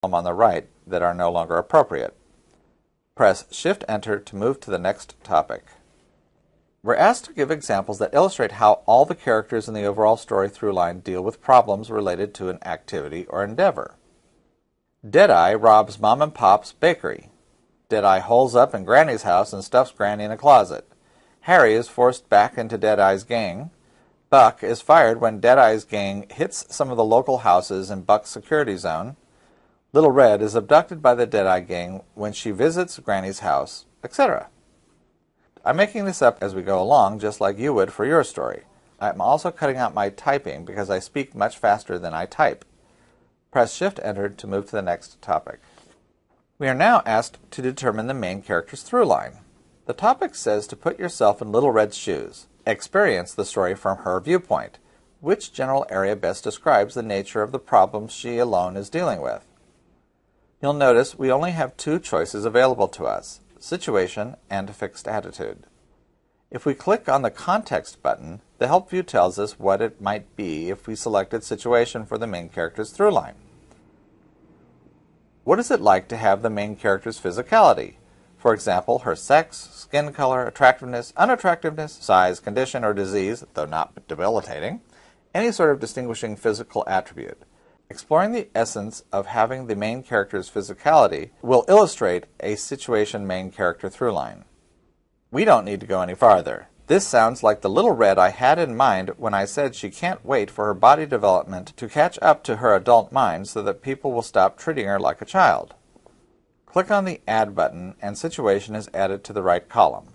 on the right that are no longer appropriate. Press Shift-Enter to move to the next topic. We're asked to give examples that illustrate how all the characters in the overall story through line deal with problems related to an activity or endeavor. Deadeye robs Mom and Pop's bakery. Deadeye holes up in Granny's house and stuffs Granny in a closet. Harry is forced back into Deadeye's gang. Buck is fired when Deadeye's gang hits some of the local houses in Buck's security zone. Little Red is abducted by the Deadeye gang when she visits Granny's house, etc. I'm making this up as we go along, just like you would for your story. I'm also cutting out my typing because I speak much faster than I type. Press Shift-Enter to move to the next topic. We are now asked to determine the main character's through line. The topic says to put yourself in Little Red's shoes. Experience the story from her viewpoint. Which general area best describes the nature of the problems she alone is dealing with? You'll notice we only have two choices available to us, situation and fixed attitude. If we click on the Context button, the Help view tells us what it might be if we selected situation for the main character's through line. What is it like to have the main character's physicality? For example, her sex, skin color, attractiveness, unattractiveness, size, condition, or disease, though not debilitating, any sort of distinguishing physical attribute. Exploring the essence of having the main character's physicality will illustrate a situation main character through line. We don't need to go any farther. This sounds like the Little Red I had in mind when I said she can't wait for her body development to catch up to her adult mind so that people will stop treating her like a child. Click on the Add button and situation is added to the right column.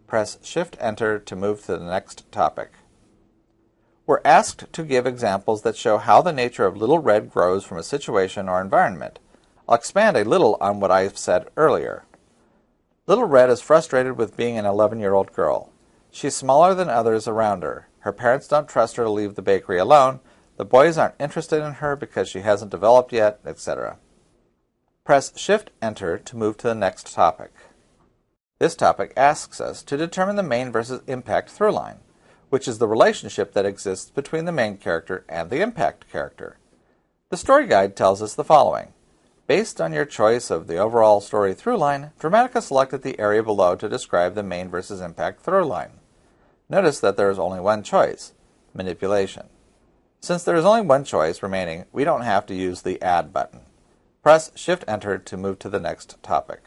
Press Shift-Enter to move to the next topic. We're asked to give examples that show how the nature of Little Red grows from a situation or environment. I'll expand a little on what I've said earlier. Little Red is frustrated with being an 11-year-old girl. She's smaller than others around her. Her parents don't trust her to leave the bakery alone. The boys aren't interested in her because she hasn't developed yet, etc. Press Shift-Enter to move to the next topic. This topic asks us to determine the main versus impact through line, which is the relationship that exists between the main character and the impact character. The StoryGuide tells us the following. Based on your choice of the overall story through line, Dramatica selected the area below to describe the main versus impact through line. Notice that there is only one choice, manipulation. Since there is only one choice remaining, we don't have to use the Add button. Press Shift-Enter to move to the next topic.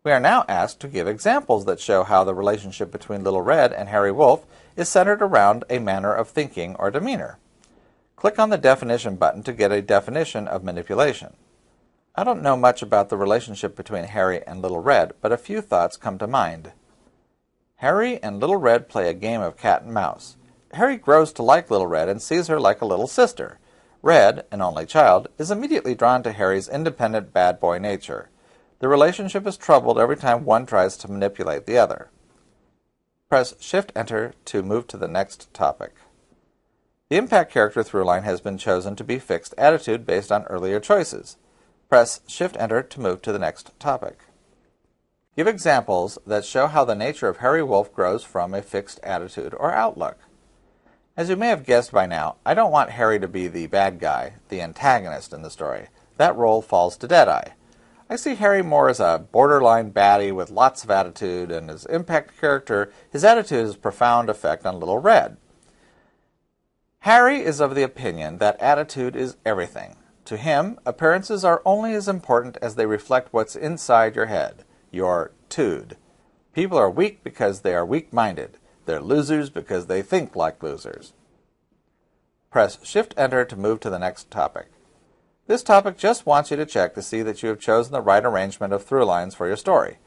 We are now asked to give examples that show how the relationship between Little Red and Harry Wolf is centered around a manner of thinking or demeanor. Click on the Definition button to get a definition of manipulation. I don't know much about the relationship between Harry and Little Red, but a few thoughts come to mind. Harry and Little Red play a game of cat and mouse. Harry grows to like Little Red and sees her like a little sister. Red, an only child, is immediately drawn to Harry's independent bad boy nature. The relationship is troubled every time one tries to manipulate the other. Press Shift-Enter to move to the next topic. The impact character through line has been chosen to be fixed attitude based on earlier choices. Press Shift-Enter to move to the next topic. Give examples that show how the nature of Harry Wolf grows from a fixed attitude or outlook. As you may have guessed by now, I don't want Harry to be the bad guy, the antagonist in the story. That role falls to Deadeye. I see Harry more as a borderline baddie with lots of attitude, and as impact character, his attitude has a profound effect on Little Red. Harry is of the opinion that attitude is everything. To him, appearances are only as important as they reflect what's inside your head, your tude. People are weak because they are weak-minded. They're losers because they think like losers. Press Shift-Enter to move to the next topic. This topic just wants you to check to see that you have chosen the right arrangement of through lines for your story.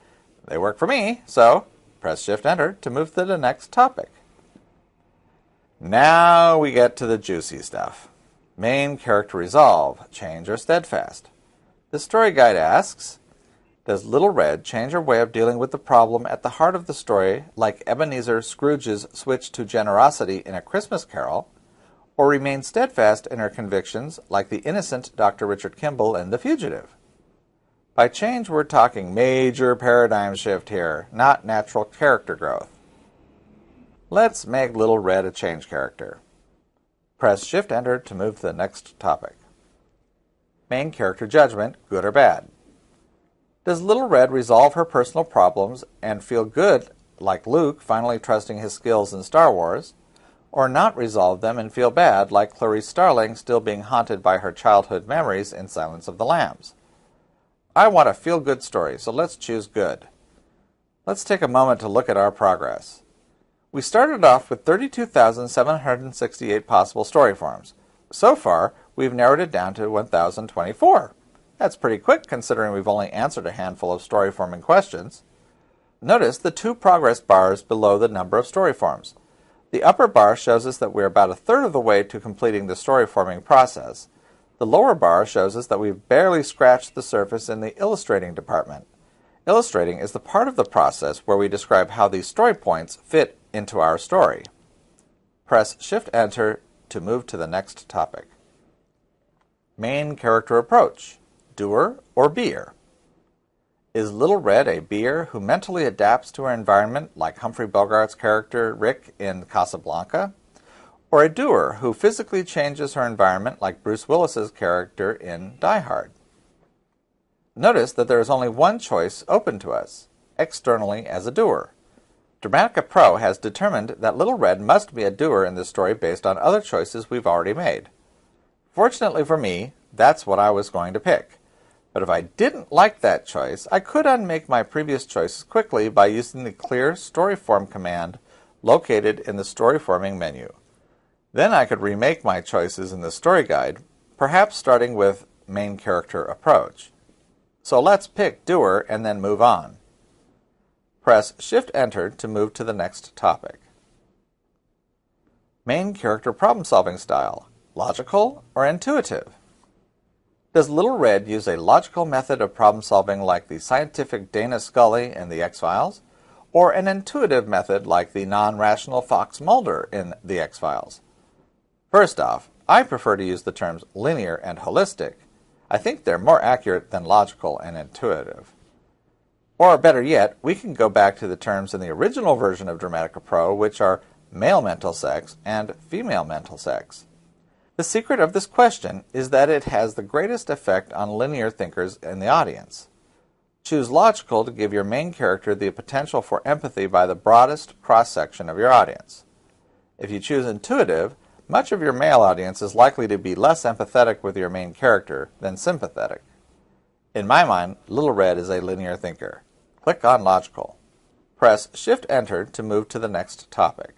They work for me, so press Shift-Enter to move to the next topic. Now we get to the juicy stuff. Main character resolve, change or steadfast. The StoryGuide asks, does Little Red change her way of dealing with the problem at the heart of the story, like Ebenezer Scrooge's switch to generosity in A Christmas Carol, or remain steadfast in her convictions, like the innocent Dr. Richard Kimball in The Fugitive? By change, we're talking major paradigm shift here, not natural character growth. Let's make Little Red a change character. Press Shift-Enter to move to the next topic. Main character judgment, good or bad. Does Little Red resolve her personal problems and feel good, like Luke finally trusting his skills in Star Wars, or not resolve them and feel bad, like Clarice Starling still being haunted by her childhood memories in Silence of the Lambs? I want a feel-good story, so let's choose good. Let's take a moment to look at our progress. We started off with 32,768 possible story forms. So far, we've narrowed it down to 1,024. That's pretty quick considering we've only answered a handful of story forming questions. Notice the two progress bars below the number of story forms. The upper bar shows us that we're about a third of the way to completing the story forming process. The lower bar shows us that we've barely scratched the surface in the illustrating department. Illustrating is the part of the process where we describe how these story points fit into our story. Press Shift-Enter to move to the next topic. Main character approach, doer or beer? Is Little Red a beer who mentally adapts to her environment like Humphrey Bogart's character Rick in Casablanca? Or a doer who physically changes her environment like Bruce Willis's character in Die Hard? Notice that there is only one choice open to us, externally as a doer. Dramatica Pro has determined that Little Red must be a doer in this story based on other choices we've already made. Fortunately for me, that's what I was going to pick. But if I didn't like that choice, I could unmake my previous choices quickly by using the Clear Story Form command located in the Story Forming menu. Then I could remake my choices in the StoryGuide, perhaps starting with Main Character Approach. So let's pick Doer and then move on. Press Shift-Enter to move to the next topic. Main Character Problem-Solving Style, logical or intuitive? Does Little Red use a logical method of problem-solving like the scientific Dana Scully in The X-Files, or an intuitive method like the non-rational Fox Mulder in The X-Files? First off, I prefer to use the terms linear and holistic. I think they're more accurate than logical and intuitive. Or better yet, we can go back to the terms in the original version of Dramatica Pro, which are male mental sex and female mental sex. The secret of this question is that it has the greatest effect on linear thinkers in the audience. Choose logical to give your main character the potential for empathy by the broadest cross-section of your audience. If you choose intuitive, much of your male audience is likely to be less empathetic with your main character than sympathetic. In my mind, Little Red is a linear thinker. Click on Logical. Press Shift-Enter to move to the next topic.